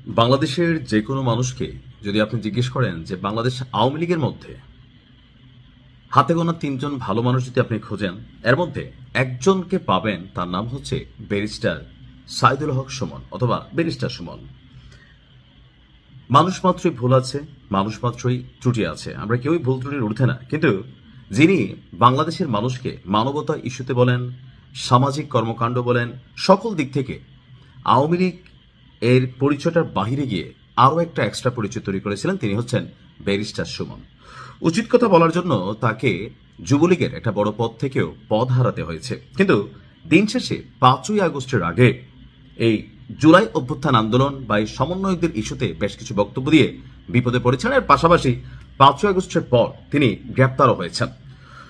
বাংলাদেশের যে কোনো মানুষকে যদি আপনি জিজ্ঞেস করেন যে বাংলাদেশ আওয়ামী লীগের মধ্যে হাতে গোনা তিনজন ভালো মানুষ যদি আপনি খোঁজেন, এর মধ্যে একজনকে পাবেন, তার নাম হচ্ছে ব্যারিস্টার সাইদুল হক সুমন অথবা ব্যারিস্টার সুমন। মানুষ মাত্রই ভুল আছে, মানুষ মাত্রই ত্রুটি আছে, আমরা কেউই ভুল ত্রুটির ঊর্ধ্বে না। কিন্তু যিনি বাংলাদেশের মানুষকে মানবতা ইস্যুতে বলেন, সামাজিক কর্মকাণ্ড বলেন, সকল দিক থেকে আওয়ামী লীগ এর পরিচয়টার বাহিরে গিয়ে আরও একটা এক্সট্রা পরিচয় তৈরি করেছিলেন, তিনি হচ্ছেন ব্যারিস্টার সুমন। উচিত কথা বলার জন্য তাকে যুবলীগের একটা বড় পদ থেকেও পদ হারাতে হয়েছে। কিন্তু দিন শেষে 5ই আগস্টের আগে এই জুলাই অভ্যুত্থান আন্দোলন বা এই সমন্বয়কদের ইস্যুতে বেশ কিছু বক্তব্য দিয়ে বিপদে পড়েছেন। এর পাশাপাশি 5ই আগস্টের পর তিনি গ্রেপ্তারও হয়েছেন।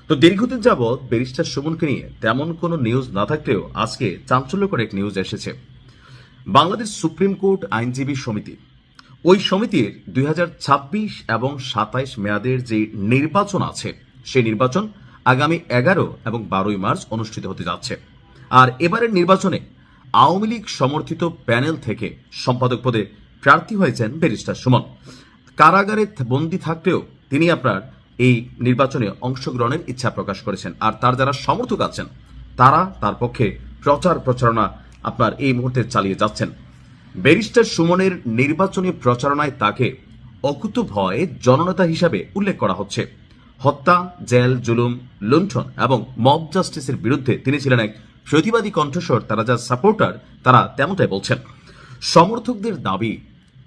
তো দীর্ঘদিন যাবৎ ব্যারিস্টার সুমনকে নিয়ে তেমন কোনো নিউজ না থাকলেও আজকে চাঞ্চল্যকর এক নিউজ এসেছে। বাংলাদেশ সুপ্রিম কোর্ট আইনজীবী সমিতি, ওই সমিতির 2026 এবং 27 মেয়াদের যে নির্বাচন আছে, সেই নির্বাচন আগামী 11 এবং 12 মার্চ অনুষ্ঠিত হতে যাচ্ছে। আর এবারের নির্বাচনে আওয়ামী লীগ সমর্থিত প্যানেল থেকে সম্পাদক পদে প্রার্থী হয়েছেন ব্যারিস্টার সুমন। কারাগারে বন্দী থাকলেও তিনি আপনার এই নির্বাচনে অংশগ্রহণের ইচ্ছা প্রকাশ করেছেন। আর তার যারা সমর্থক আছেন তারা তার পক্ষে প্রচারণা আপনার এই মুহূর্তে চালিয়ে যাচ্ছেন। ব্যারিস্টার সুমনের নির্বাচনী প্রচারণায় তাকে অকুতোভয় জননেতা হিসাবে উল্লেখ করা হচ্ছে। হত্যা, জেল, জুলুম, লুণ্ঠন এবং মব জাস্টিসের বিরুদ্ধে তিনি ছিলেন এক প্রতিবাদী কণ্ঠস্বর। তারা যা সাপোর্টার তারা তেমনটাই বলছেন। সমর্থকদের দাবি,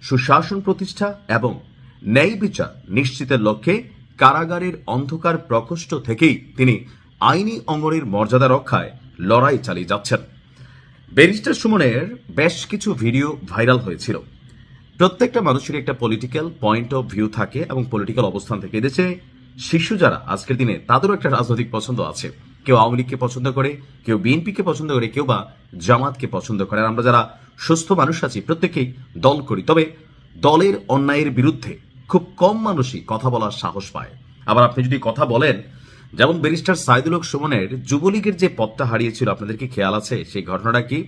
সুশাসন প্রতিষ্ঠা এবং ন্যায় বিচার নিশ্চিতের লক্ষ্যে কারাগারের অন্ধকার প্রকোষ্ঠ থেকেই তিনি আইনি অঙ্গনের মর্যাদা রক্ষায় লড়াই চালিয়ে যাচ্ছেন। ব্যারিস্টার সুমনের বেশ কিছু ভিডিও ভাইরাল হয়েছিল। প্রত্যেকটা মানুষের একটা পলিটিক্যাল পয়েন্ট অফ ভিউ থাকে এবং পলিটিক্যাল অবস্থান থেকে। এদেশে শিশু যারা আজকের দিনে তাদেরও একটা রাজনৈতিক পছন্দ আছে। কেউ আওয়ামী লীগকে পছন্দ করে, কেউ বিএনপিকে পছন্দ করে, কেউ বা জামাতকে পছন্দ করে। আর আমরা যারা সুস্থ মানুষ আছি প্রত্যেকেই দল করি, তবে দলের অন্যায়ের বিরুদ্ধে খুব কম মানুষই কথা বলার সাহস পায়। আবার আপনি যদি কথা বলেন, যেমন ব্যারিস্টার সাইদুল হক সুমনের যুবলীগের যে পদটা হারিয়েছিল, আপনাদের কি খেয়াল আছে সেই ঘটনাটা কি?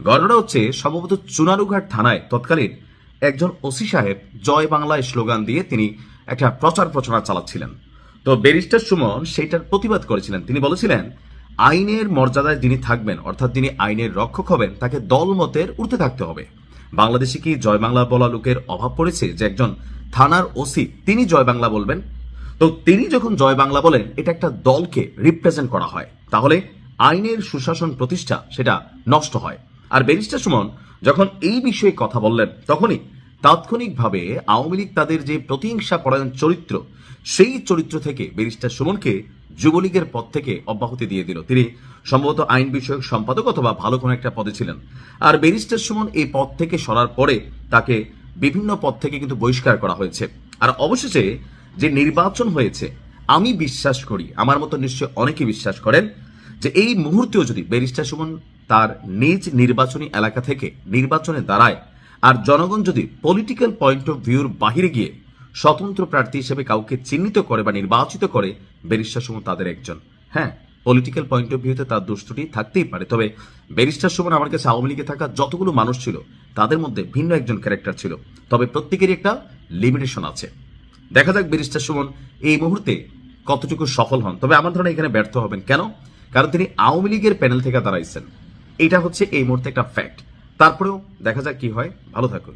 ঘটনাটা হচ্ছে সম্ভবত চুনারুঘাট থানায় তৎকালীন একজন ওসি সাহেব জয় বাংলায় স্লোগান দিয়ে তিনি একটা প্রচারণা চালাচ্ছিলেন। তো ব্যারিস্টার সুমন সেইটার প্রতিবাদ করেছিলেন। তিনি বলেছিলেন, আইনের মর্যাদায় যিনি থাকবেন, অর্থাৎ যিনি আইনের রক্ষক হবেন, তাকে দলমতের ঊর্ধ্বে থাকতে হবে। বাংলাদেশে কি জয় বাংলা বলা লোকের অভাব পড়েছে যে একজন থানার ওসি তিনি জয় বাংলা বলবেন? তো তিনি যখন জয় বাংলা বলেন, এটা একটা দলকে রিপ্রেজেন্ট করা হয়, তাহলে আইনের সুশাসন প্রতিষ্ঠা সেটা নষ্ট হয়। আর ব্যারিস্টার সুমন যখন এই বিষয়ে কথা বললেন, তখনই তাৎক্ষণিকভাবে আওয়ামী লীগ তাদের যে প্রতিহিংসা পরায়ণ চরিত্র, সেই চরিত্র থেকে ব্যারিস্টার সুমনকে যুবলীগের পদ থেকে অব্যাহতি দিয়ে দিল। তিনি সম্ভবত আইন বিষয়ক সম্পাদক অথবা ভালো কোনো একটা পদে ছিলেন। আর ব্যারিস্টার সুমন এই পদ থেকে সরার পরে তাকে বিভিন্ন পদ থেকে কিন্তু বহিষ্কার করা হয়েছে। আর অবশেষে যে নির্বাচন হয়েছে, আমি বিশ্বাস করি, আমার মতো নিশ্চয় অনেকে বিশ্বাস করেন, যে এই মুহূর্তেও যদি ব্যারিস্টার সুমন তার নিজ নির্বাচনী এলাকা থেকে নির্বাচনে দাঁড়ায়, আর জনগণ যদি পলিটিক্যাল পয়েন্ট অফ ভিউর বাহিরে গিয়ে স্বতন্ত্র প্রার্থী হিসেবে কাউকে চিহ্নিত করে বা নির্বাচিত করে, ব্যারিস্টার সুমন তাদের একজন। হ্যাঁ, পলিটিক্যাল পয়েন্ট অফ ভিউতে তার দুষ্টুটি থাকতেই পারে, তবে ব্যারিস্টার সুমন আমার কাছে আওয়ামী লীগে থাকা যতগুলো মানুষ ছিল তাদের মধ্যে ভিন্ন একজন ক্যারেক্টার ছিল। তবে প্রত্যেকেরই একটা লিমিটেশন আছে। দেখা যাক ব্যারিস্টার সুমন এই মুহূর্তে কতটুকু সফল হন। তবে আমার ধারণা এখানে ব্যর্থ হবেন। কেন? কারণ তিনি আওয়ামী লীগের প্যানেল থেকে দাঁড়াইছেন। এটা হচ্ছে এই মুহূর্তে একটা ফ্যাক্ট। তারপরেও দেখা যাক কি হয়। ভালো থাকুন।